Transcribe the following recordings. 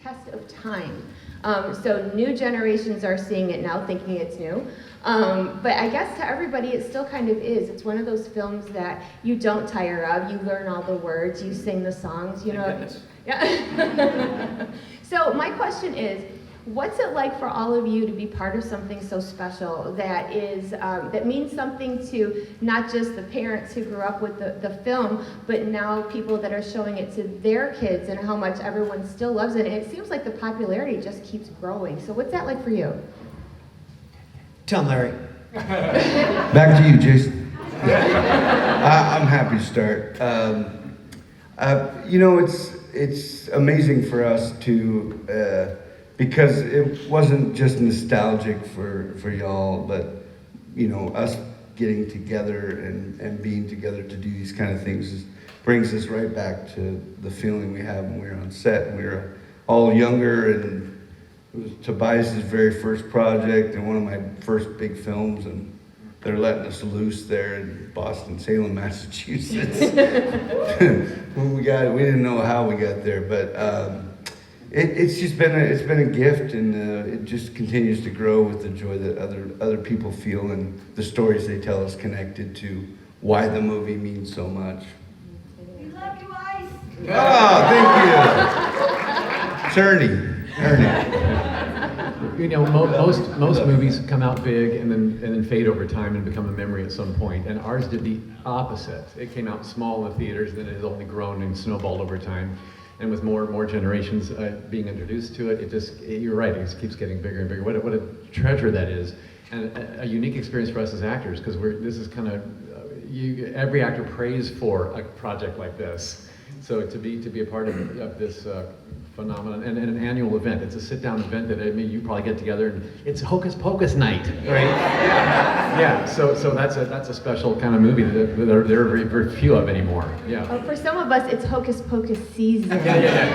test of time. So new generations are seeing it now, thinking it's new. But I guess to everybody, it still kind of is. It's one of those films that you don't tire of. You learn all the words, you sing the songs, you know. Yeah. So my question is, what's it like for all of you to be part of something so special that is that means something to not just the parents who grew up with the film, but now people that are showing it to their kids and how much everyone still loves it. And it seems like the popularity just keeps growing. So what's that like for you? Tell him, Larry. Back to you, Jason. I'm happy to start. You know, it's amazing for us to, because it wasn't just nostalgic for y'all, but you know, us getting together and being together to do these kind of things brings us right back to the feeling we had when we were on set and we were all younger, and it was Tobias's very first project and one of my first big films, and they're letting us loose there in Boston, Salem, Massachusetts. we didn't know how we got there, but it's just been a gift, and it just continues to grow with the joy that other people feel and the stories they tell us connected to why the movie means so much. We love you, Ice. Oh, thank you. It's Ernie. You know, most movies come out big and then fade over time and become a memory at some point. And ours did the opposite. It came out small in the theaters, and then it has only grown and snowballed over time. And with more generations being introduced to it, you're right, it just keeps getting bigger and bigger. What a treasure that is, and a unique experience for us as actors, because this is kind of every actor prays for a project like this. So to be a part of this phenomenon and an annual event. It's a sit-down event that you probably get together, and it's Hocus Pocus night, right? Yeah. So that's a special kind of movie that there are very few of anymore. Yeah. Oh, for some of us, it's Hocus Pocus season. Yeah.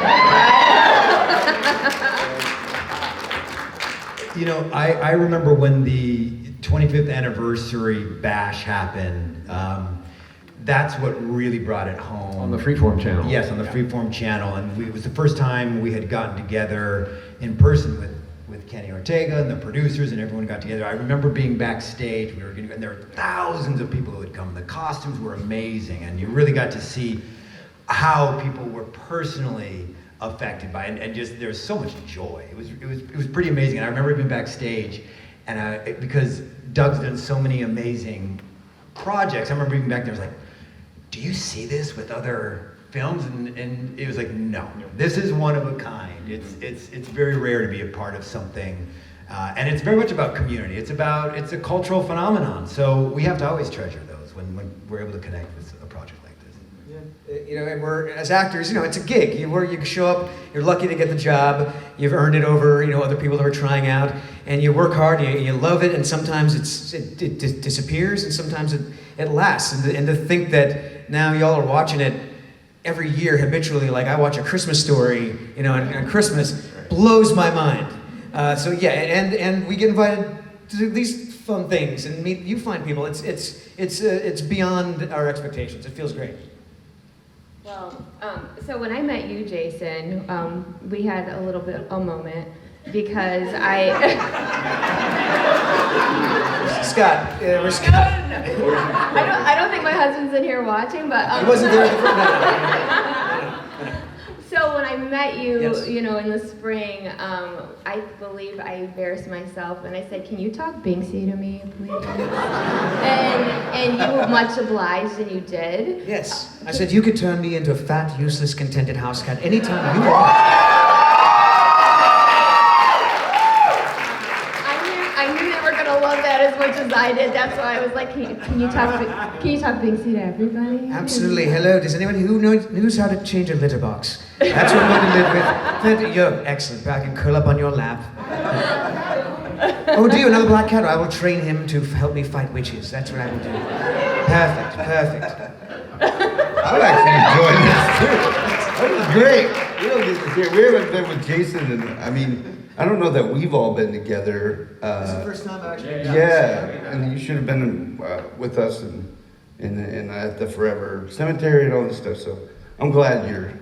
You know, I remember when the 25th anniversary bash happened. That's what really brought it home. On the Freeform channel. Yes, on the Freeform channel, and it was the first time we had gotten together in person with Kenny Ortega and the producers, and everyone got together. I remember being backstage. And there were thousands of people who had come. The costumes were amazing, and you really got to see how people were personally affected by it, and just there was so much joy. It was pretty amazing. And I remember being backstage, and because Doug's done so many amazing projects. I remember being back there. I was like, do you see this with other films? And it was like, no, this is one of a kind. It's very rare to be a part of something, and it's very much about community. It's a cultural phenomenon. So we have to always treasure those when we're able to connect with a project like this. Yeah, you know, and we're as actors, you know, it's a gig. You show up, you're lucky to get the job. You've earned it over, you know, other people that are trying out, and you work hard. You love it, and sometimes it disappears, and sometimes it lasts. And to think that now y'all are watching it every year habitually, like I watch A Christmas Story, you know, on Christmas, blows my mind. So yeah, and we get invited to these fun things and meet. You find people. It's beyond our expectations. It feels great. Well, so when I met you, Jason, we had a little bit of a moment because Scott, we're Scott. No. I don't think my husband's in here watching, but He wasn't there at the front. So when I met you, Yes. you know, in the spring, I believe I embarrassed myself and I said, "Can you talk Binksy to me, please?" and you were much obliged, and you did. Yes, I said you could turn me into a fat, useless, contented house cat anytime you want. I knew they were gonna love that as much as I did. That's why I was like, "Can you talk Binksy to everybody?" Absolutely. Hello. Does anyone who knows how to change a litter box? That's what I'm going to live with. You're excellent. I can curl up on your lap. Oh, do you? Another black cat? I will train him to help me fight witches. That's what I will do. Perfect. I'm actually enjoying this too. That was great. We don't get to hear. We haven't been with Jason, and I mean, I don't know that we've all been together. This is the first time I've actually. Yeah, and you should have been with us in at the Forever Cemetery and all this stuff. So I'm glad you're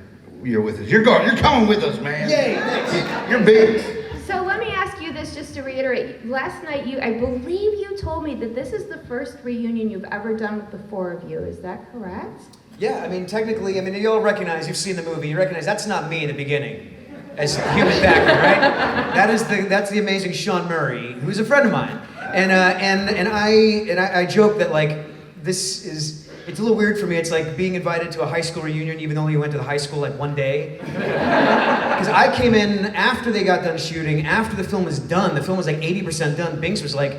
with us. You're coming with us, man. Yay! Thanks. You're big. So let me ask you this just to reiterate. Last night, I believe you told me that this is the first reunion you've ever done with the four of you. Is that correct? Yeah, I mean, technically, you all recognize, you've seen the movie, you recognize that's not me in the beginning as a human factor, right? That's the amazing Sean Murray, who's a friend of mine. And I joke that, like, it's a little weird for me. It's like being invited to a high school reunion even though you went to the high school like one day. Because I came in after they got done shooting, after the film was done. The film was like 80% done. Binks was like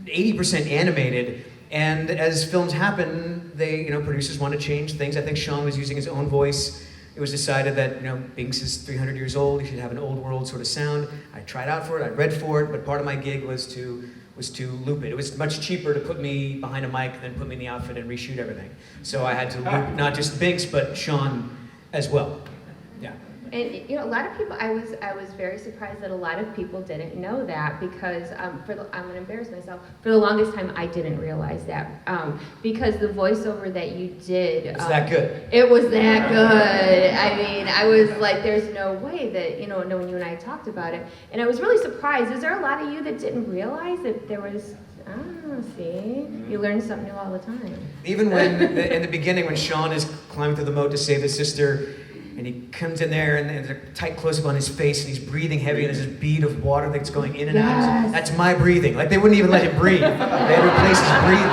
80% animated. And as films happen, producers want to change things. I think Sean was using his own voice. It was decided that, Binks is 300 years old. He should have an old world sort of sound. I tried out for it. I read for it. But part of my gig was to loop it. It was much cheaper to put me behind a mic than put me in the outfit and reshoot everything. So I had to loop not just Binks, but Sean as well. Yeah. And a lot of people, I was very surprised that a lot of people didn't know that because I'm gonna embarrass myself. For the longest time, I didn't realize that because the voiceover that you did Was that good? It was that good. I mean, I was like, there's no way that when you and I talked about it, and I was really surprised. Is there a lot of you that didn't realize that there was? See, you learn something new all the time. Even when in the beginning, when Sean is climbing through the moat to save his sister. And he comes in there, and there's a tight close-up on his face, and he's breathing heavy, and there's this bead of water that's going in and out. That's my breathing. Like, they wouldn't even let him breathe. They had to replace his breathing.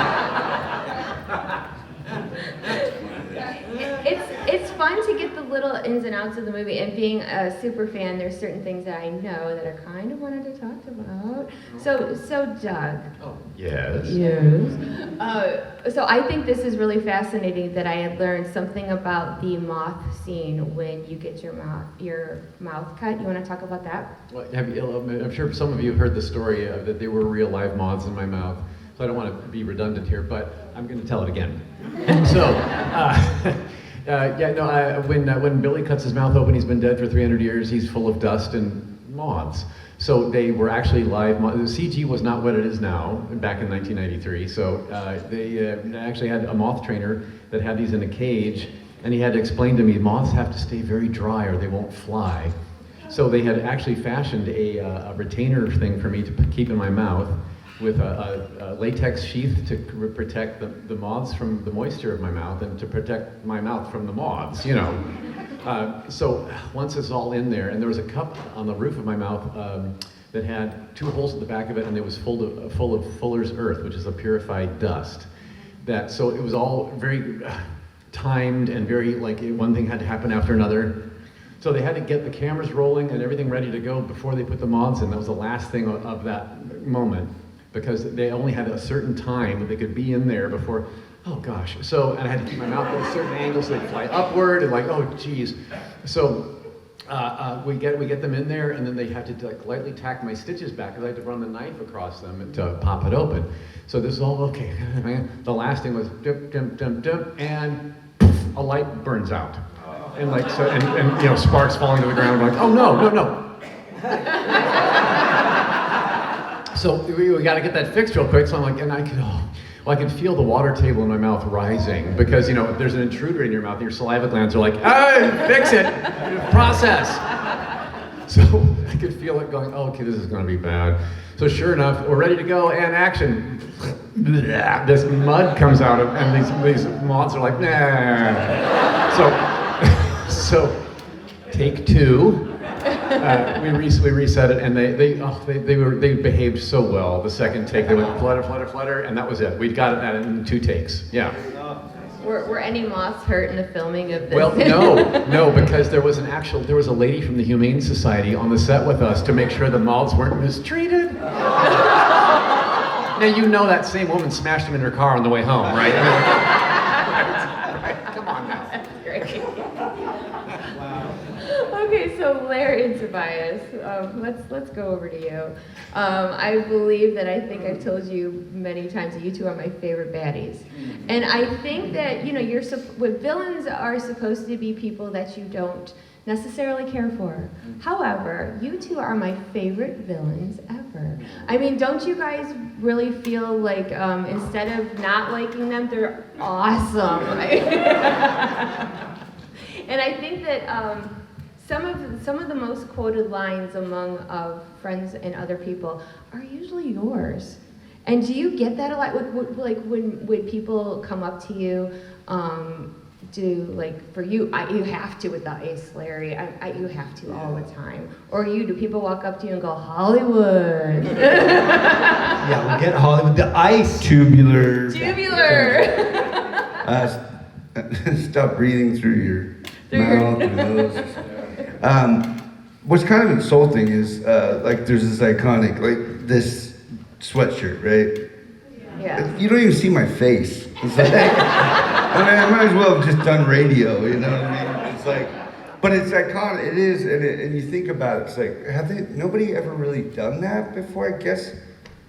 It's fun to get the little ins and outs of the movie, and being a super fan, there's certain things that I know that I kind of wanted to talk about. So Doug. Oh, yes. Yes. So I think this is really fascinating that I had learned something about the moth scene when you get your mouth cut. You want to talk about that? Well, I'm sure some of you have heard the story that there were real live moths in my mouth. So I don't want to be redundant here, but I'm going to tell it again. So, when Billy cuts his mouth open, he's been dead for 300 years. He's full of dust and moths. So they were actually live. The CG was not what it is now, back in 1993. So they actually had a moth trainer that had these in a cage, and he had to explain to me, moths have to stay very dry or they won't fly. So they had actually fashioned a retainer thing for me to keep in my mouth with a latex sheath to protect the moths from the moisture of my mouth and to protect my mouth from the moths, So once it's all in there, and there was a cup on the roof of my mouth that had 2 holes at the back of it, and it was full of Fuller's Earth, which is a purified dust. So it was all very timed and very, like, one thing had to happen after another. So they had to get the cameras rolling and everything ready to go before they put the moths in. That was the last thing of that moment, because they only had a certain time that they could be in there before. Oh gosh. So, and I had to keep my mouth at a certain angle so they'd fly upward, and like, oh geez. So we get them in there, and then they had to like lightly tack my stitches back, because I had to run the knife across them to pop it open. So this is all okay. The last thing was dip, dip, dip, dip, and a light burns out. And like, so, and sparks falling to the ground, like, oh no. So we got to get that fixed real quick. So I'm like, and I could feel the water table in my mouth rising, because if there's an intruder in your mouth, your saliva glands are like, hey, fix it, process. So I could feel it going, oh, okay, this is going to be bad. So sure enough, we're ready to go, and action. This mud comes out of, and these moths are like, nah. So take 2. We reset it, and they behaved so well. The second take, they went flutter, flutter, flutter, and that was it. We got it in 2 takes. Yeah. Were any moths hurt in the filming of this? Well, no, because there was a lady from the Humane Society on the set with us to make sure the moths weren't mistreated. Now that same woman smashed him in her car on the way home, right? Right. Come on now. That's great. Okay, so Larry and Tobias, let's go over to you. I believe that I think I've told you many times that you two are my favorite baddies, and I think that villains are supposed to be people that you don't necessarily care for. However, you two are my favorite villains ever. I mean, don't you guys really feel like instead of not liking them, they're awesome? And I think that some of the most quoted lines among friends and other people are usually yours. And do you get that a lot? Like when people come up to you, for you, you have to with the ice, Larry. You have to all the time. Or do people walk up to you and go, Hollywood? Yeah, we get Hollywood. The ice. Tubular. Stop breathing through your mouth and nose. What's kind of insulting is there's this iconic, this sweatshirt, right? Yeah. You don't even see my face. It's like, I might as well have just done radio, you know what I mean? It's like, but it's iconic. It is, and you think about it. It's like, nobody ever really done that before? I guess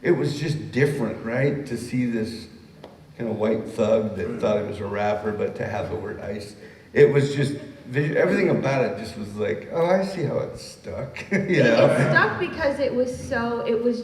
it was just different, right? To see this kind of white thug that thought he was a rapper, but to have the word ice, it was just. Everything about it just was like, oh, I see how it stuck. You know? It stuck because it was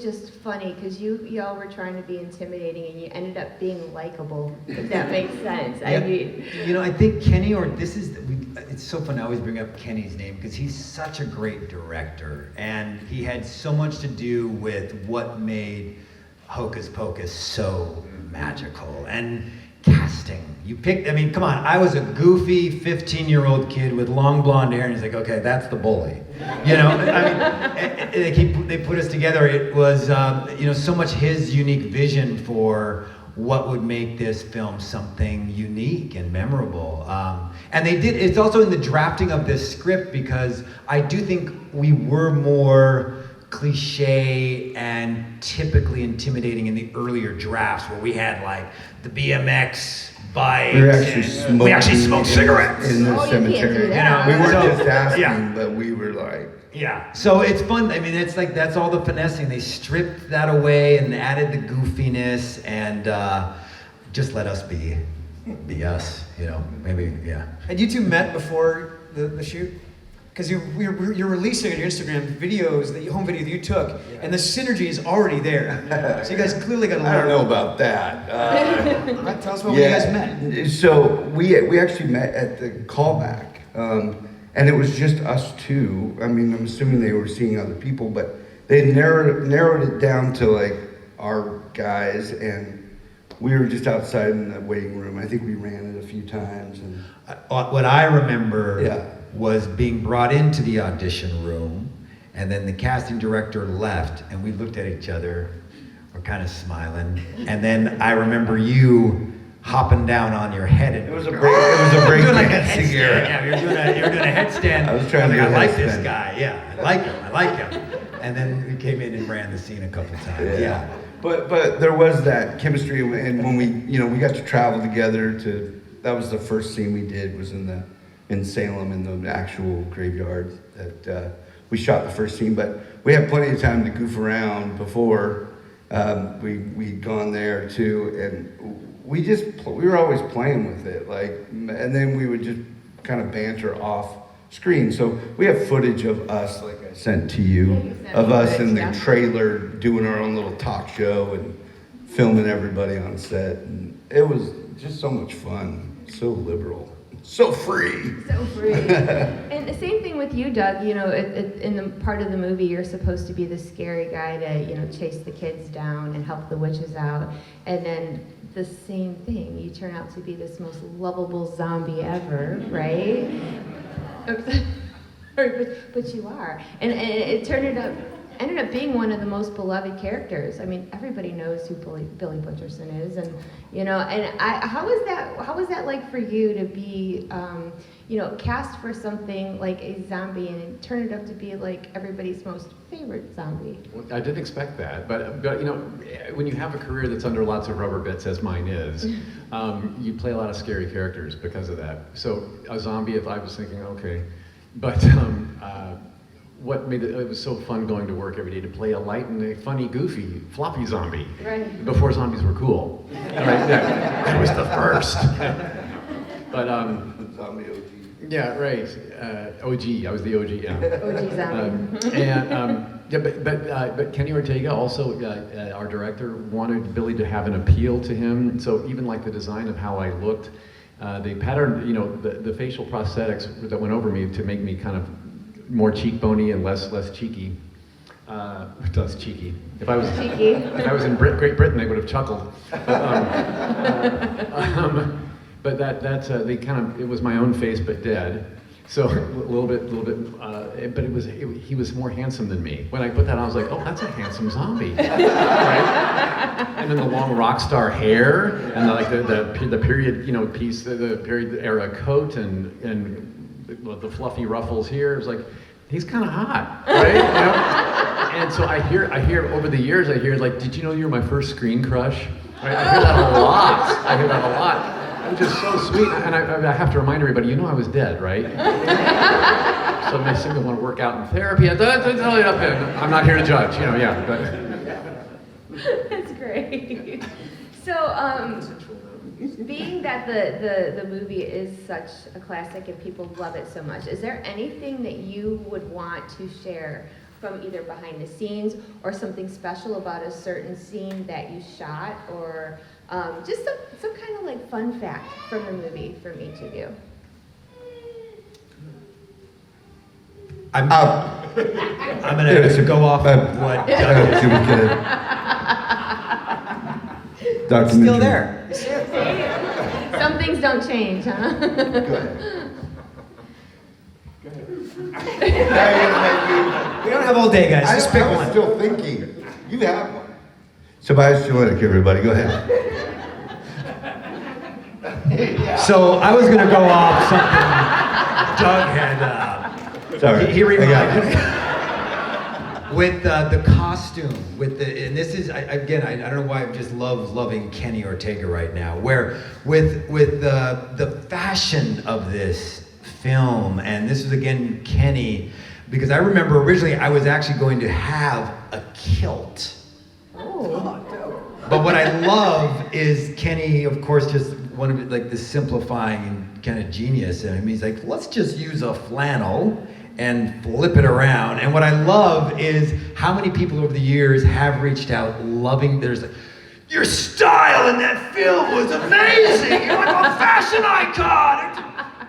just funny because y'all were trying to be intimidating and you ended up being likable, if that makes sense. Yeah. I think Kenny, it's so fun to always bring up Kenny's name because he's such a great director and he had so much to do with what made Hocus Pocus so magical. And casting. Come on, I was a goofy 15-year-old kid with long blonde hair, and he's like, okay, that's the bully. They put us together. It was, so much his unique vision for what would make this film something unique and memorable. And they did, it's also in the drafting of this script because I do think we were more cliche and typically intimidating in the earlier drafts where we had the BMX bikes. We actually smoked cigarettes in the cemetery. that. We weren't just asking, but we were like. Yeah, so it's fun. It's that's all the finessing. They stripped that away and added the goofiness and just let us be us. Maybe Had you two met before the shoot? Because you're releasing on your Instagram videos, home video that you took, and the synergy is already there. So you guys clearly got along. I don't know about that. Tell us about when you guys met. So we actually met at the callback, and it was just us two. I'm assuming they were seeing other people, but they narrowed it down to our guys, and we were just outside in the waiting room. I think we ran it a few times. And what I remember was being brought into the audition room, and then the casting director left, and we looked at each other, we're kind of smiling, and then I remember you hopping down on your head, and it was a break doing a dancing headstand. era. Yeah, you were doing a headstand. I was trying to do I a like this headstand. guy. Yeah, I like him. And then we came in and ran the scene a couple times. Yeah. But there was that chemistry, and when we got to travel together that was the first scene we did was in Salem in the actual graveyard that we shot the first scene, but we had plenty of time to goof around before we'd gone there too, and we were always playing with it, and then we would just kind of banter off screen. So we have footage of us, like I sent to you, of us in the trailer doing our own little talk show and filming everybody on set, and it was just so much fun, so liberal. So free. So free. And the same thing with you, Doug. In the part of the movie, you're supposed to be the scary guy to, chase the kids down and help the witches out. And then the same thing, you turn out to be this most lovable zombie ever, right? But you are. And it ended up being one of the most beloved characters. Everybody knows who Billy Butcherson is, and how was that like for you to be cast for something like a zombie and turn it up to be like everybody's most favorite zombie? I didn't expect that, but when you have a career that's under lots of rubber bits, as mine is, you play a lot of scary characters because of that. So a zombie, if I was thinking, okay, but what made it was so fun going to work every day to play a light and a funny, goofy, floppy zombie. Right. Before zombies were cool. Right? That was the first. But Zombie OG. yeah, right. OG. I was the OG. Yeah. OG zombie. But Kenny Ortega also, our director, wanted Billy to have an appeal to him. So even like the design of how I looked, the pattern, the facial prosthetics that went over me to make me kind of more cheekbony and less cheeky. Less cheeky. If I was Cheeky. if I was in Great Britain, they would have chuckled. But that's they kind of, it was my own face but dead. So a little bit. But he was more handsome than me. When I put that on, I was like, oh, that's a handsome zombie, right? And then the long rock star hair, and the period, piece, the period era coat, and the fluffy ruffles here. It was like, he's kind of hot, right? And so I hear over the years, like, did you know you're my first screen crush? Right? I hear that a lot. It was just so sweet, and I have to remind everybody, I was dead, right? So they seem to want to work out in therapy. I'm not here to judge, But. That's great. So, being that the movie is such a classic and people love it so much, is there anything that you would want to share from either behind the scenes or something special about a certain scene that you shot, or just some kind of like fun fact from the movie from each of you? I'm gonna go off of what Doug Documentary. Still there. Some things don't change, huh? Go ahead. We don't have all day, guys. Just pick I was one. still thinking. You have one. Tobias Joannick, everybody, go ahead. So I was gonna go off something Doug had. Sorry. He I got reminded it. me with the costume, and this is I don't know why I just loving Kenny Ortega right now. Where with the fashion of this film, and this was again Kenny, because I remember originally I was actually going to have a kilt. Oh. But what I love is Kenny, of course, just one of like the simplifying kind of genius. And he's like, let's just use a flannel and flip it around. And what I love is how many people over the years have reached out loving, your style in that film was amazing. You're like a fashion icon.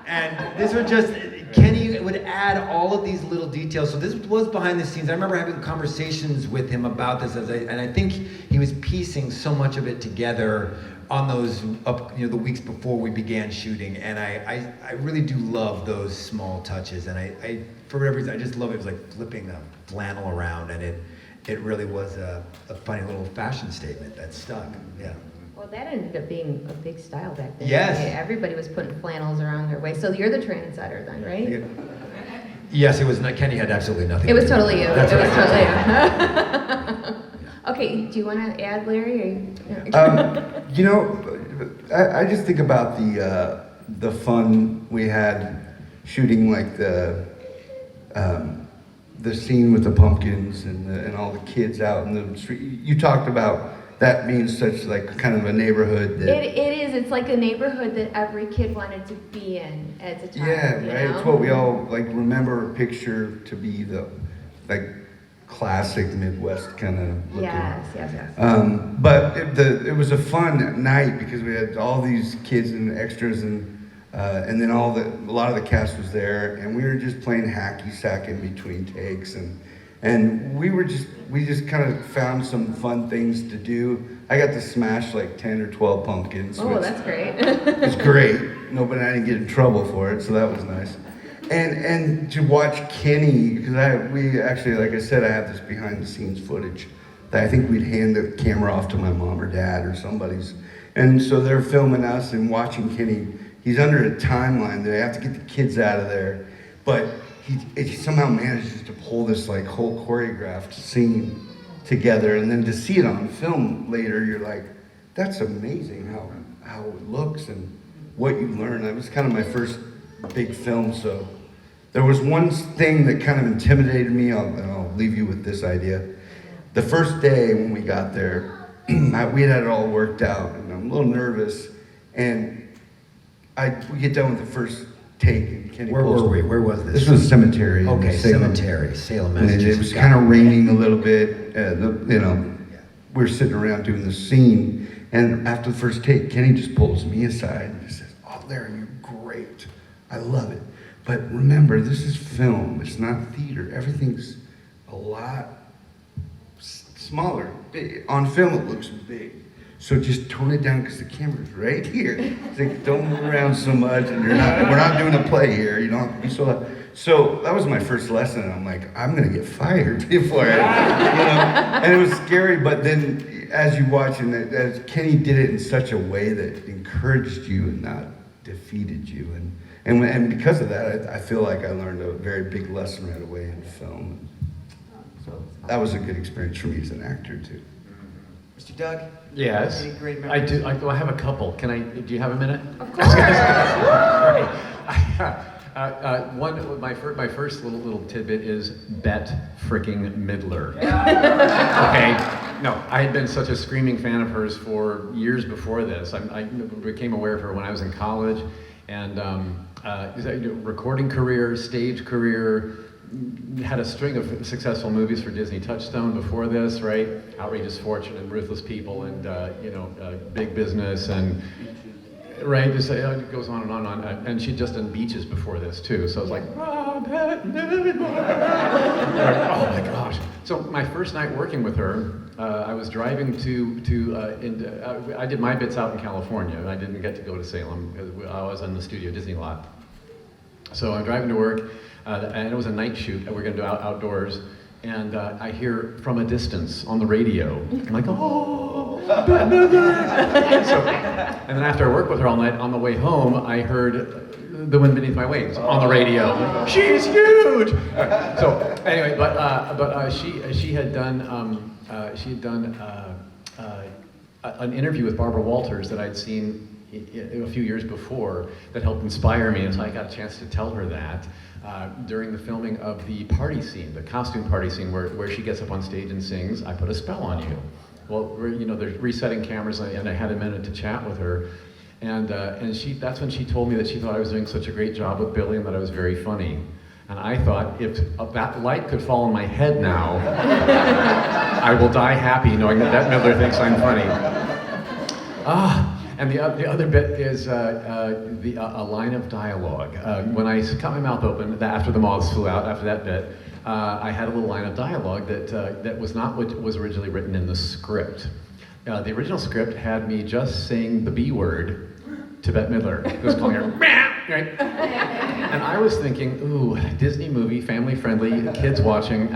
And this was just, Kenny would add all of these little details. So this was behind the scenes. I remember having conversations with him about this, and I think he was piecing so much of it together on those the weeks before we began shooting. And I really do love those small touches. And I for whatever reason, I just love it. It was like flipping a flannel around, and it really was a funny little fashion statement that stuck. Yeah. Well, that ended up being a big style back then. Yes. Yeah, everybody was putting flannels around their waist. So you're the trendsetter then, right? Yes, it was not. Kenny had absolutely nothing. It was to do with totally you. That's It right. was totally you. Okay, do you want to add, Larry? I just think about the fun we had shooting like the scene with the pumpkins and all the kids out in the street. You talked about that being such like kind of a neighborhood that It is. It's like a neighborhood that every kid wanted to be in as a child. yeah, you right. know? It's what we all like remember or picture to be the like classic Midwest kind of looking. Yes. But it was a fun night because we had all these kids and extras and then a lot of the cast was there, and we were just playing hacky sack in between takes, and we just kind of found some fun things to do. I got to smash like 10 or 12 pumpkins. Oh, which that's great. it's great. I didn't get in trouble for it, so that was nice. And to watch Kenny, because we actually, like I said, I have this behind the scenes footage that I think we'd hand the camera off to my mom or dad or somebody's. And so they're filming us and watching Kenny. He's under a timeline. They have to get the kids out of there. But he somehow manages to pull this like whole choreographed scene together. And then to see it on film later, you're like, that's amazing how it looks and what you learn. That was kind of my first big film, so there was one thing that kind of intimidated me. I'll leave you with this idea. The first day when we got there, we had it all worked out, and I'm a little nervous. And we get done with the first take, and Kenny Where pulls were we? me. Where was this? This was a cemetery. in Okay, Salem. cemetery, Salem, And Massachusetts. it was kind of raining a little bit. We were sitting around doing the scene, and after the first take, Kenny just pulls me aside and just says, "Oh, Larry, you're great. I love it. But remember, this is film. It's not theater. Everything's a lot smaller. On film, it looks big. So just tone it down because the camera's right here. It's like, don't move around so much, and we're not doing a play here. You don't have to be so loud. So that was my first lesson, and I'm like, I'm gonna get fired before and it was scary. But then, as you watch, and as Kenny did it in such a way that encouraged you and not defeated you, and because of that, I feel like I learned a very big lesson right away in film. So that was a good experience for me as an actor too. Mr. Doug? Yes. Any great I memories? do. I have a couple. Do you have a minute? Of course. My first little tidbit is Bette fricking Midler. Okay. No, I had been such a screaming fan of hers for years before this. I became aware of her when I was in college, and recording career, stage career, had a string of successful movies for Disney Touchstone before this, right? Outrageous Fortune and Ruthless People and Big Business and right, just it goes on and on and on. And she'd just done Beaches before this too, so I was like, oh my gosh. So my first night working with her, I was driving I did my bits out in California. I didn't get to go to Salem because I was in the studio Disney lot. So I'm driving to work. And it was a night shoot that we're going to do outdoors, and I hear from a distance on the radio. I'm like, oh, Bette Midler. So, and then after I worked with her all night, on the way home, I heard The Wind Beneath My Wings on the radio. She's huge. So anyway, but she had done an interview with Barbara Walters that I'd seen a few years before that helped inspire me, and so I got a chance to tell her that. During the filming of the party scene, the costume party scene where she gets up on stage and sings, I put a spell on you. Well, they're resetting cameras, and I had a minute to chat with her, and that's when she told me that she thought I was doing such a great job with Billy and that I was very funny. And I thought, if that light could fall on my head now, I will die happy knowing that Bette Midler thinks I'm funny. And the other bit is a line of dialogue. When I cut my mouth open after the moths flew out, after that bit, I had a little line of dialogue that was not what was originally written in the script. The original script had me just saying the B word to Bette Midler, who was calling her, right? And I was thinking, ooh, Disney movie, family friendly, kids watching.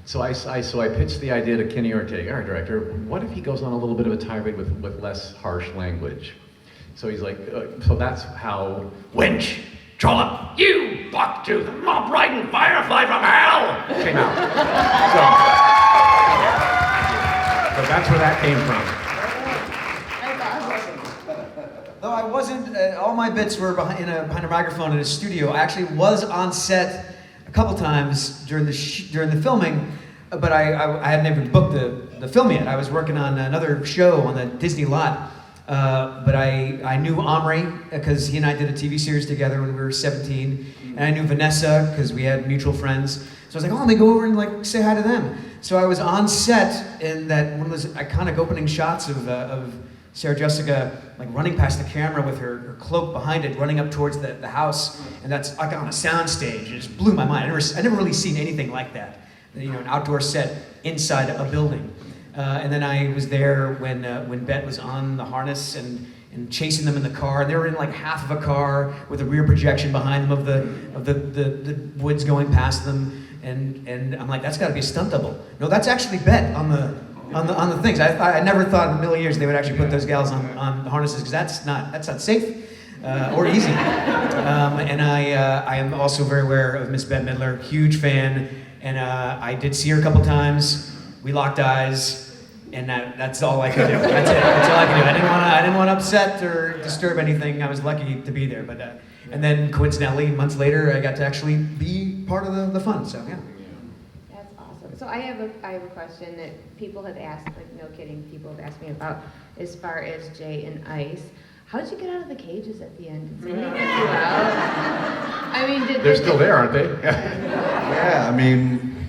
So I pitched the idea to Kenny Ortega, our director. What if he goes on a little bit of a tirade with less harsh language? So he's like, so that's how winch, trollop, you buck-toothed, mop-riding firefly from hell came out. So that's where that came from. Though I wasn't, all my bits were behind a microphone in a studio. I actually was on set a couple times during the filming, but I hadn't even booked the film yet. I was working on another show on the Disney lot, but I knew Omri because he and I did a TV series together when we were 17, and I knew Vanessa because we had mutual friends. So I was like, oh, let me go over and say hi to them. So I was on set in that one of those iconic opening shots of Sarah Jessica running past the camera with her cloak behind it, running up towards the house, and that's on a sound stage. It just blew my mind. I never really seen anything like that. An outdoor set inside a building. And then I was there when Bette was on the harness and chasing them in the car. And they were in half of a car with a rear projection behind them of the woods going past them. And I'm like, that's got to be a stunt double. No, that's actually Bette on the things. I never thought in a million years they would actually put those gals on the harnesses because that's not safe or easy. And I am also very aware of Miss Bette Midler, huge fan, and I did see her a couple times. We locked eyes, and that's all I could do. That's it. That's all I could do. I didn't want to upset or disturb anything. I was lucky to be there, but and then coincidentally, months later, I got to actually be part of the fun. So yeah. That's awesome. So I have a question that people have asked, no kidding, people have asked me about as far as Jay and Ice. How did you get out of the cages at the end? Did somebody get you out? I mean, they're still there, aren't they? Yeah, I mean,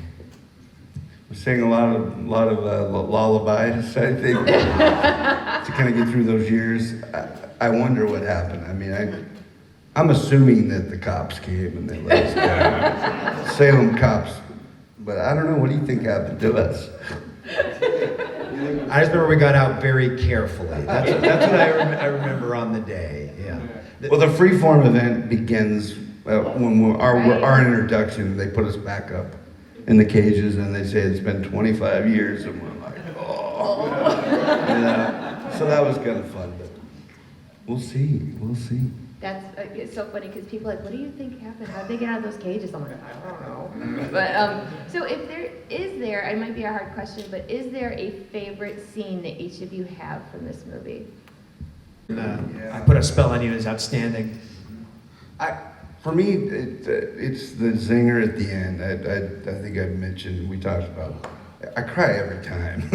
we're saying a lot of lullabies, I think, to kind of get through those years. I wonder what happened. I mean, I'm assuming that the cops came and they let us go. Salem cops. But I don't know, what do you think happened to us? I just remember we got out very carefully. That's what I remember on the day. Yeah. Well, the freeform event begins when our introduction. They put us back up in the cages and they say it's been 25 years, and we're like, oh. So that was kind of fun, but we'll see. That's it's so funny because people are like, what do you think happened? How did they get out of those cages? I'm like, I don't know. But so if there, it might be a hard question, but is there a favorite scene that each of you have from this movie? I Put a Spell on You is outstanding. For me, it's the zinger at the end. I think I mentioned, we talked about, I cry every time.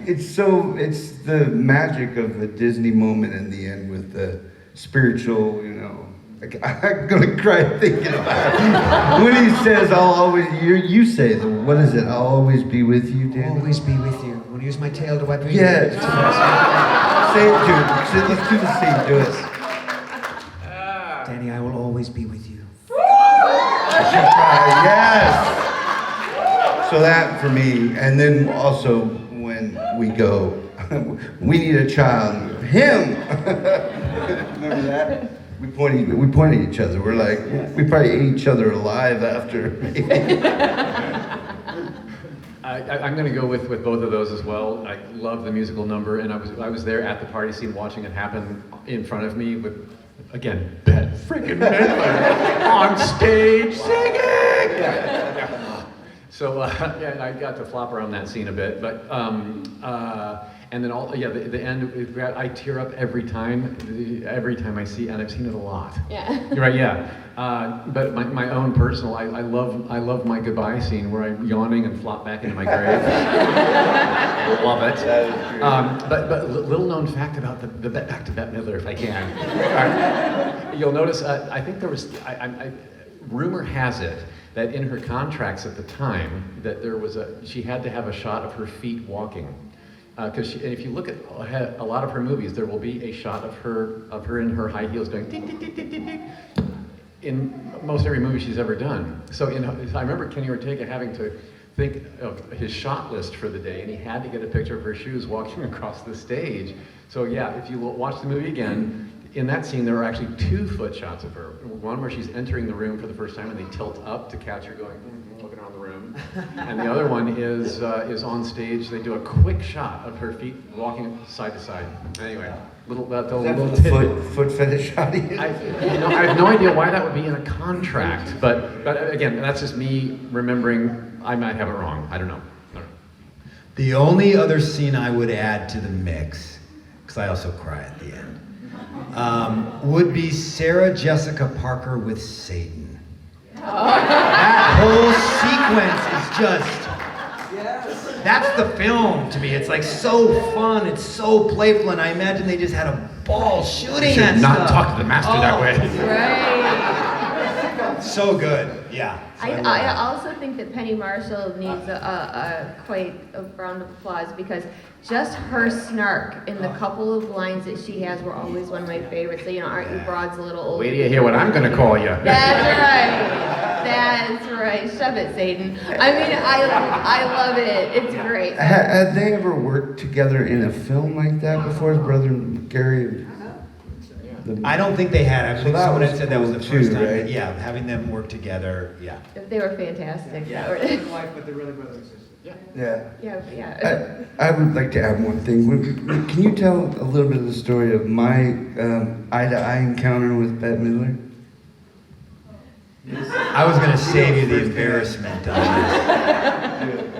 It's the magic of the Disney moment in the end with the spiritual, I'm gonna cry thinking about it. When he says, I'll always, you say, what is it? I'll always be with you, Danny? Always be with you. Want to use my tail to wipe your Yes. Say it, dude. Let's do the scene, do it. Danny, I will always be with you. Yes. So that for me, and then also when we go, we need a child. Him. Remember that? We point at each other. We're like, we probably ate each other alive after. I'm going to go with both of those as well. I love the musical number, and I was there at the party scene watching it happen in front of me with, again, Bette freaking Midler on stage singing. So and I got to flop around that scene a bit, but and then the end. I tear up every time I see, and I've seen it a lot. Yeah. You're right. Yeah. But my own personal, I love my goodbye scene where I'm yawning and flop back into my grave. Love it. But little known fact about back to Bette Midler, if I can. You'll notice. I think there was. Rumor has it that in her contracts at the time that she had to have a shot of her feet walking. Because if you look at a lot of her movies, there will be a shot of her in her high heels going tick, tick, tick, tick, tick, tick, in most every movie she's ever done. So I remember Kenny Ortega having to think of his shot list for the day, and he had to get a picture of her shoes walking across the stage. So yeah, if you watch the movie again, in that scene there are actually 2 foot shots of her. One where she's entering the room for the first time and they tilt up to catch her going, looking around the room. And the other one is on stage. They do a quick shot of her feet walking side to side. Anyway, little foot fetish shot. I have no idea why that would be in a contract, but again, that's just me remembering. I might have it wrong. I don't know. The only other scene I would add to the mix, because I also cry at the end, would be Sarah Jessica Parker with Satan. That whole sequence is just, that's the film to me. It's like so fun, it's so playful, and I imagine they just had a ball shooting that stuff. Not talk to the master that way. Right. So good, yeah. So I also think that Penny Marshall needs quite a round of applause because just her snark in the couple of lines that she has were always one of my favorites. So, aren't you broads a little old? Wait till you hear what I'm going to call you. That's right. Shove it, Satan. I mean, I love it. It's great. Had they ever worked together in a film like that before? His brother Gary? I don't think they had. I think someone had said that was the cool first too, time. right? Yeah, having them work together, yeah. They were fantastic. Yeah. But they're really brother and sister. Yeah. I would like to add one thing. Can you tell a little bit of the story of my eye-to-eye encounter with Bette Midler? I was going to save you the embarrassment of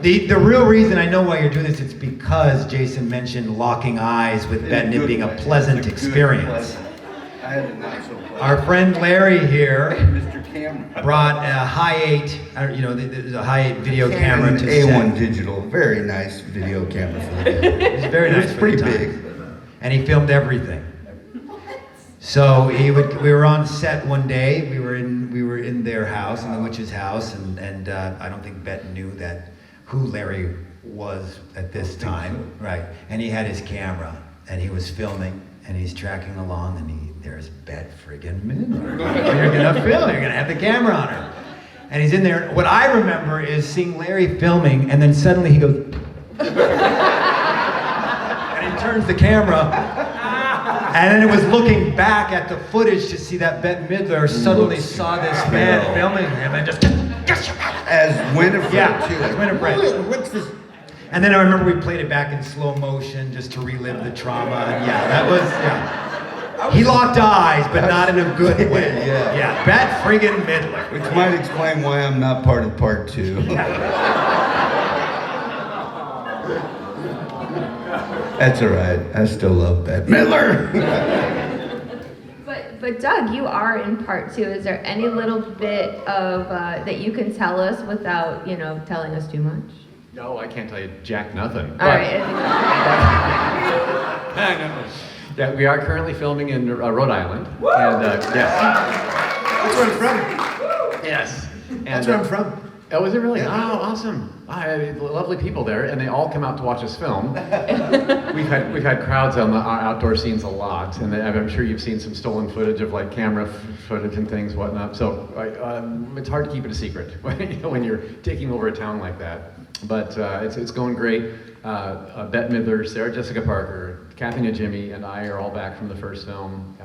this. The real reason I know why you're doing this, it's because Jason mentioned locking eyes with Bette and it being a pleasant experience. I had it not so pleasant. Our friend Larry here Mr. Camera. brought a Hi8, there's a Hi8 video camera to A1 set. digital, very nice video camera for the day. It was very nice. It was for pretty the time. big. And he filmed everything. So we were on set one day. We were in their house, in the witch's house, and I don't think Bette knew who Larry was at this time, right? And he had his camera, and he was filming, and he's tracking along, and he there's Bette friggin' Midler. You're gonna film, you're gonna have the camera on her. And he's in there. What I remember is seeing Larry filming, and then suddenly he goes, and he turns the camera, and then it was looking back at the footage to see that Bette Midler suddenly saw this man filming him and just, As Winifred, yeah, too. as Winifred. What's this? And then I remember we played it back in slow motion just to relive the trauma. And yeah, that was, yeah. He locked eyes, but not in a good way. Yeah. Yeah, Bette friggin' Midler. Which might explain why I'm not part of part 2. That's all right. I still love Bette Midler. But Doug, you are in part 2. Is there any little bit of that you can tell us without, telling us too much? No, I can't tell you jack nothing. All right. Yeah, we are currently filming in Rhode Island. And yes. That's where I'm from. Yes. And, That's where I'm from. Oh, is it really? Yeah. Oh, awesome. Lovely people there, and they all come out to watch us film. We've had crowds on the outdoor scenes a lot, and I'm sure you've seen some stolen footage of like camera footage and things, whatnot. So it's hard to keep it a secret when you're taking over a town like that. But it's going great. Bette Midler, Sarah Jessica Parker, Kathy Najimy, and I are all back from the first film.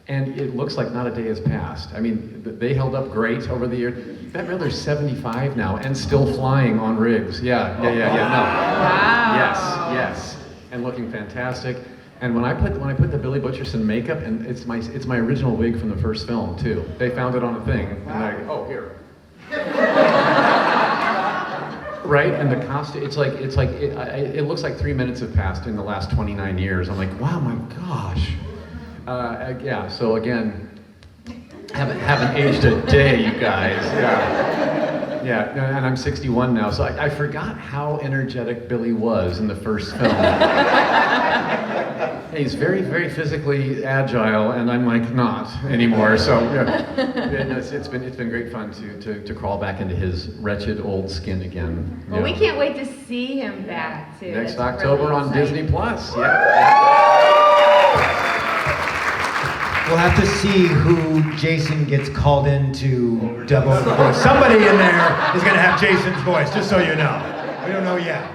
And it looks like not a day has passed. I mean, they held up great over the years. Bette Midler's 75 now and still flying on rigs. Yeah, no. Wow. Yes. And looking fantastic. And when I put the Billy Butcherson makeup, and it's my original wig from the first film too. They found it on a thing, and I go, oh, here. Right, and the costume, it looks like 3 minutes have passed in the last 29 years. I'm like, wow, my gosh. Yeah, so again, haven't aged a day, you guys. Yeah, and I'm 61 now, so I forgot how energetic Billy was in the first film. He's very, very physically agile, and I'm like not anymore. So yeah, it's been great fun to crawl back into his wretched old skin again. Well, we can't wait to see him back too. Next That's October really on exciting. Disney Plus. Yeah. We'll have to see who Jason gets called in to dub over the voice. Somebody in there is going to have Jason's voice, just so you know. We don't know yet.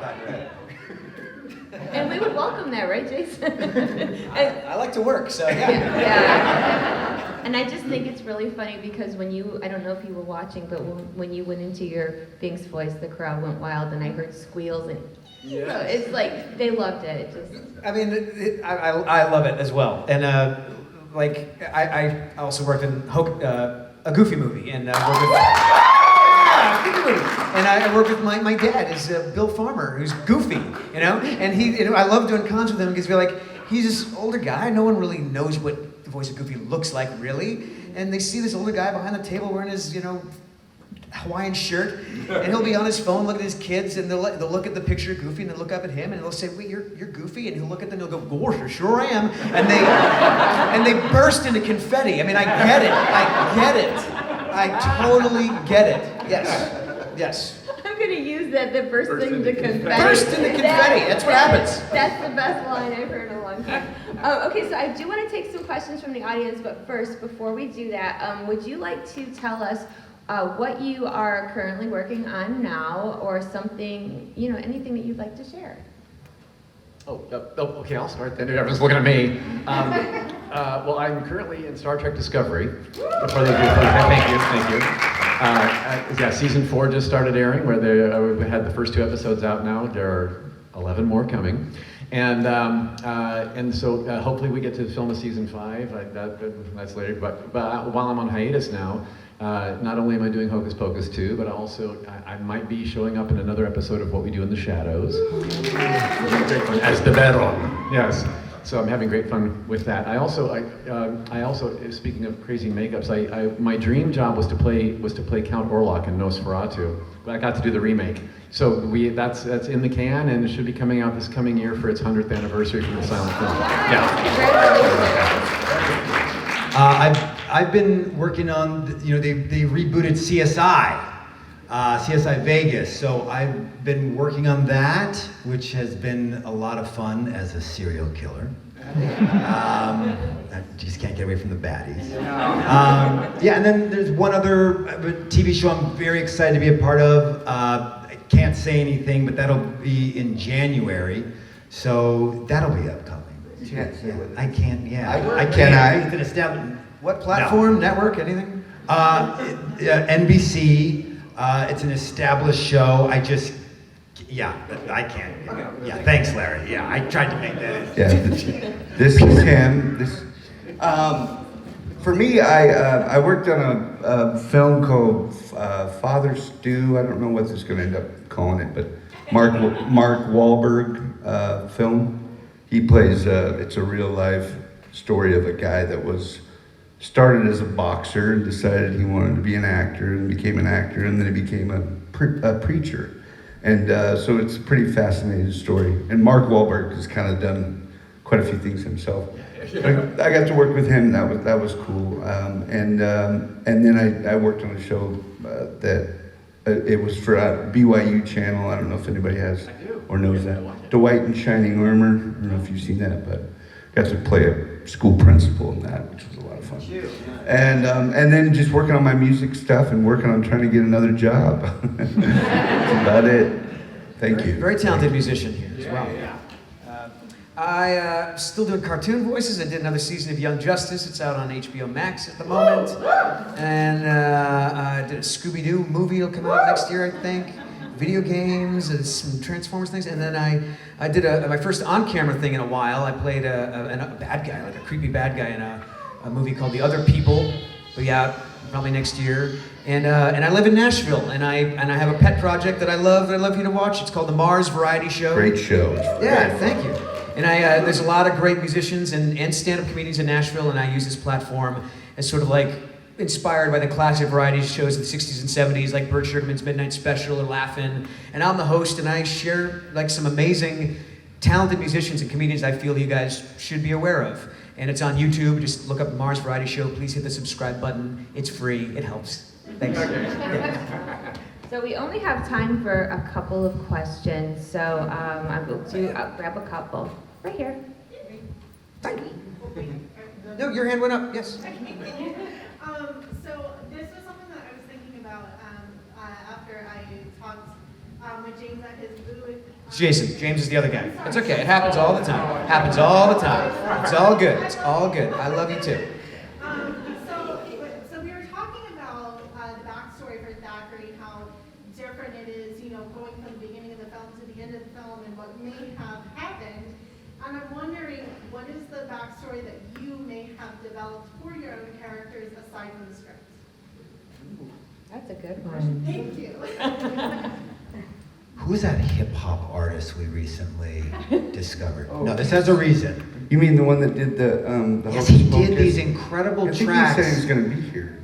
And we would welcome that, right, Jason? I like to work, so yeah. Yeah. And I just think it's really funny because I don't know if you were watching, but when you went into your Binks voice, the crowd went wild, and I heard squeals, and it's like they loved it. I mean, I love it as well. And I also worked in a Goofy movie, and worked with, Goofy movie. And I work with my dad is Bill Farmer, who's goofy, and I love doing cons with him because he's this older guy. No one really knows what the voice of Goofy looks like, really. And they see this older guy behind the table wearing his, Hawaiian shirt, and he'll be on his phone looking at his kids, and they'll look at the picture of Goofy, and they'll look up at him, and they'll say, "Wait, you're Goofy?" And he'll look at them, and he'll go, "Gosh, sure I am." And they burst into confetti. I mean, I get it. I totally get it. Yes. I'm gonna use that. The burst into confetti. Burst into confetti. That's what happens. That's the best line I've heard in a long time. Okay, so I do want to take some questions from the audience, but first, before we do that, would you like to tell us what you are currently working on now, or something, anything that you'd like to share? Okay, I'll start then. Everyone's looking at me. Well, I'm currently in Star Trek Discovery. Thank you. Yeah, season 4 just started airing, where we had the first 2 episodes out now. There are 11 more coming. And so hopefully we get to film a season 5. That's later. But while I'm on hiatus now, not only am I doing Hocus Pocus 2, but also I might be showing up in another episode of What We Do in the Shadows. As the Baron. Yes. So I'm having great fun with that. I also, speaking of crazy makeups, my dream job was to play Count Orlok in Nosferatu, but I got to do the remake. So that's in the can, and it should be coming out this coming year for its 100th anniversary from the silent film. Yeah. I've been working on, they rebooted CSI Vegas. So I've been working on that, which has been a lot of fun as a serial killer. I just can't get away from the baddies. Yeah, and then there's one other TV show I'm very excited to be a part of. I can't say anything, but that'll be in January, so that'll be upcoming. You can't say what. I can't. Yeah, I I can can't. I? It's an established. What platform, network, anything? NBC. It's an established show. I can't. Yeah, thanks, Larry. Yeah, I tried to make that. Yeah, this is him. For me, I worked on a film called Father Stew. I don't know what this is going to end up calling it, but Mark Wahlberg film. He plays. It's a real life story of a guy that was started as a boxer and decided he wanted to be an actor and became an actor, and then he became a preacher. And so it's a pretty fascinating story. And Mark Wahlberg has kind of done quite a few things himself. I got to work with him. That was cool. And then I worked on a show that it was for BYU channel. I don't know if anybody has or knows that. Dwight in Shining Armor. I don't know if you've seen that, but got to play a school principal in that, which was a lot of fun. And then just working on my music stuff and working on trying to get another job. That's about it. Thank you. Very talented musician here as well. I still doing cartoon voices. I did another season of Young Justice. It's out on HBO Max at the moment. And I did a Scooby-Doo movie. It'll come out next year, I think. Video games and some Transformers things. And then I did my first on-camera thing in a while. I played a bad guy, like a creepy bad guy in a movie called The Other People. It'll be out probably next year. And I live in Nashville, and I have a pet project that I love you to watch. It's called the Mars Variety Show. Great show. Yeah, thank you. And there's a lot of great musicians and stand-up comedians in Nashville, and I use this platform as sort of like inspired by the classic variety shows of the 60s and 70s, like Bert Sugarman's Midnight Special or Laugh-In. And I'm the host, and I share like some amazing, talented musicians and comedians I feel you guys should be aware of. And it's on YouTube. Just look up Mars Variety Show. Please hit the subscribe button. It's free. It helps. Thanks. So we only have time for a couple of questions, so I will grab a couple. Right here. No, your hand went up. Yes. So this was something that I was thinking about after I talked with James at his booth. Jason. James is the other guy. It's okay. It happens all the time. Happens all the time. It's all good. It's all good. I love you too. So we were talking about the backstory for Thackeray, how different it is, going from the beginning of the film to the end of the film and what may have happened. And I'm wondering, what is the backstory that you may have developed for your own characters aside from the script? That's a good one. Thank you. Who's that hip hop artist we recently discovered? No, this has a reason. You mean the one that did the Yes, Hocus he did Pocus? these incredible I think tracks. he said he was going to be here.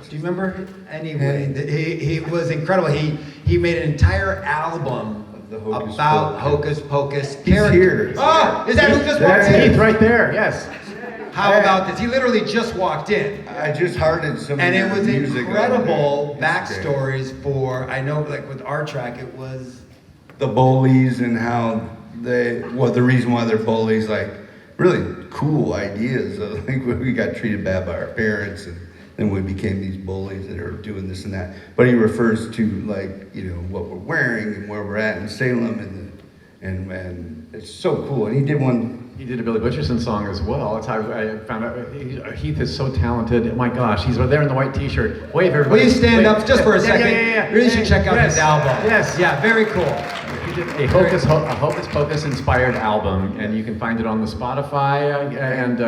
Do you remember? Anyway, he was incredible. He made an entire album The Hocus about Pocus. Hocus Pocus He's here. Oh, is that who just walked There. in? Heath right there, yes. How about this? He literally just walked in. I just hearted some And of it your was music. incredible It's great. backstories for, I know like with our track, it was, The bullies and how the reason why they're bullies, like really cool ideas. I think we got treated bad by our parents, and then we became these bullies that are doing this and that. But he refers to like what we're wearing and where we're at in Salem, and it's so cool. And he did one. He did a Billy Butcherson song as well. That's how I found out. Heath is so talented. Oh my gosh, he's right there in the white t-shirt. Wave, everybody. will you stand Wave. up just for a second? Yeah. You really should check out Yes. his album. Yes. Yeah, very cool. He did a Hocus Pocus inspired album, and you can find it on the Spotify and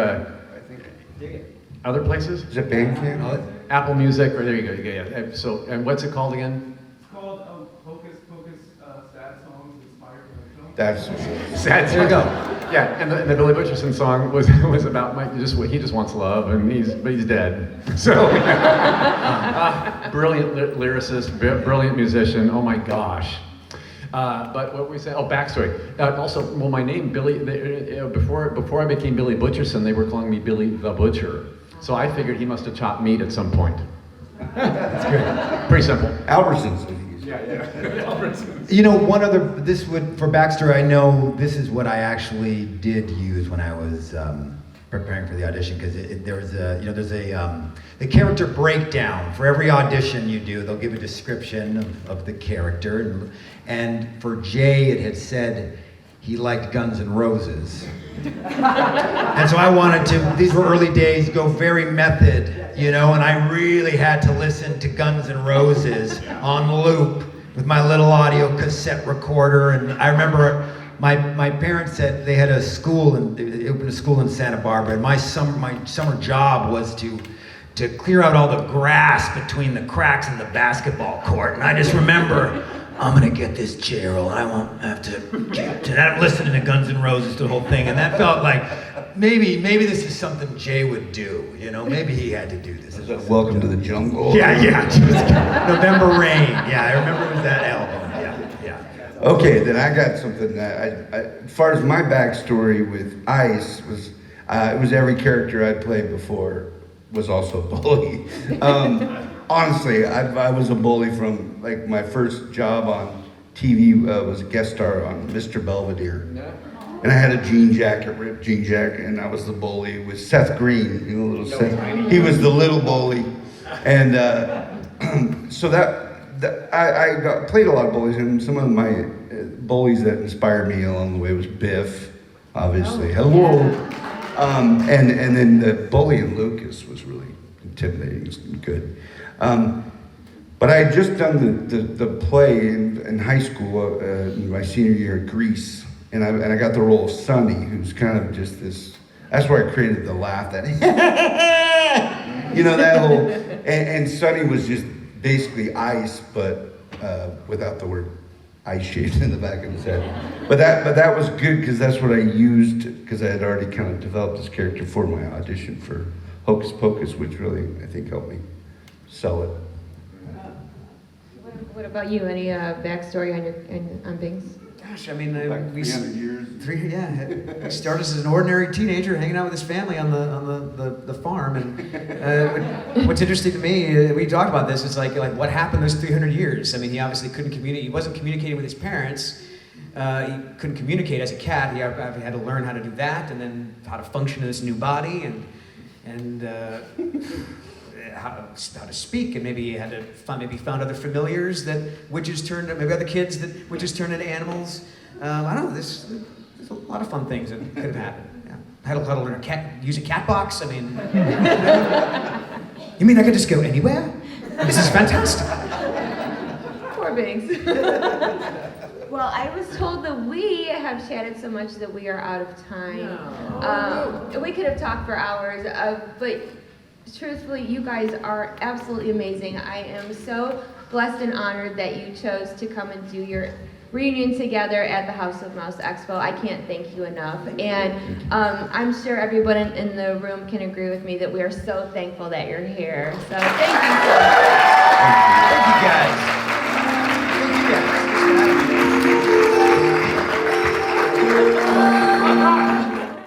other places. Is it Bandcamp? Apple Music, or there you go. Yeah. So, and what's it called again? It's called Hocus Pocus Sad Songs Inspired by the Film. That's Sad. There you go. Yeah, and the Billy Butcherson song was about Mike. He just wants love, and he's dead. So brilliant lyricist, brilliant musician. Oh my gosh. But what were we saying? Oh, backstory. Also, well, my name Billy. Before I became Billy Butcherson, they were calling me Billy the Butcher. So I figured he must have chopped meat at some point. That's good. Pretty simple. Albertsons. I think he's You know, one other, this would, for backstory, I know this is what I actually did use when I was preparing for the audition, because there's the character breakdown. For every audition you do, they'll give a description of the character. And for Jay, it had said he liked Guns N' Roses. And so I wanted to, these were early days, go very method, you know, and I really had to listen to Guns N' Roses on loop with my little audio cassette recorder. And I remember my parents said they had a school, and they opened a school in Santa Barbara, and my summer job was to clear out all the grass between the cracks in the basketball court. And I just remember, I'm gonna get this chair roll, and I won't have to get to that. I'm listening to Guns N' Roses the whole thing, and that felt like maybe this is something Jay would do, you know? Maybe he had to do this. Welcome to the Jungle. Yeah. November Rain. Yeah, I remember it was that album. Yeah. Okay, then I got something that as far as my backstory with Ice was, it was every character I'd played before was also a bully. Honestly, I was a bully from, like, my first job on TV was a guest star on Mr. Belvedere. And I had a ripped jean jacket, and I was the bully with Seth Green, you know, little Seth. He was the little bully. And so I played a lot of bullies, and some of my bullies that inspired me along the way was Biff, obviously. Hello. And then the bully in Lucas was really intimidating and good. But I had just done the play in high school, in my senior year at Grease, and I got the role of Sonny, who's kind of just this. That's where I created the laugh, that you know, that whole. And Sonny was just basically Ice, but without the word ice shaved in the back of his head. But that was good, because that's what I used, because I had already kind of developed this character for my audition for Hocus Pocus, which really, I think, helped me sell it. What about you? Any backstory on Bings? Gosh, I mean, we 300 years. He started as an ordinary teenager hanging out with his family on the farm, and what's interesting to me, we talked about this. It's like what happened those 300 years. I mean, he obviously couldn't communicate. He wasn't communicating with his parents. He couldn't communicate as a cat. He had to learn how to do that, and then how to function in this new body, and how to speak, and maybe he had to found other familiars that witches turned, maybe other kids that witches turned into animals. I don't know. There's a lot of fun things that could have happened. Yeah. How to learn use a cat box. I mean, you mean I could just go anywhere? This is fantastic. Poor Bings. Well, I was told that we have chatted so much that we are out of time. We could have talked for hours, but truthfully, you guys are absolutely amazing. I am so blessed and honored that you chose to come and do your reunion together at the House of Mouse Expo. I can't thank you enough. And I'm sure everyone in the room can agree with me that we are so thankful that you're here. So thank you. Thank you guys.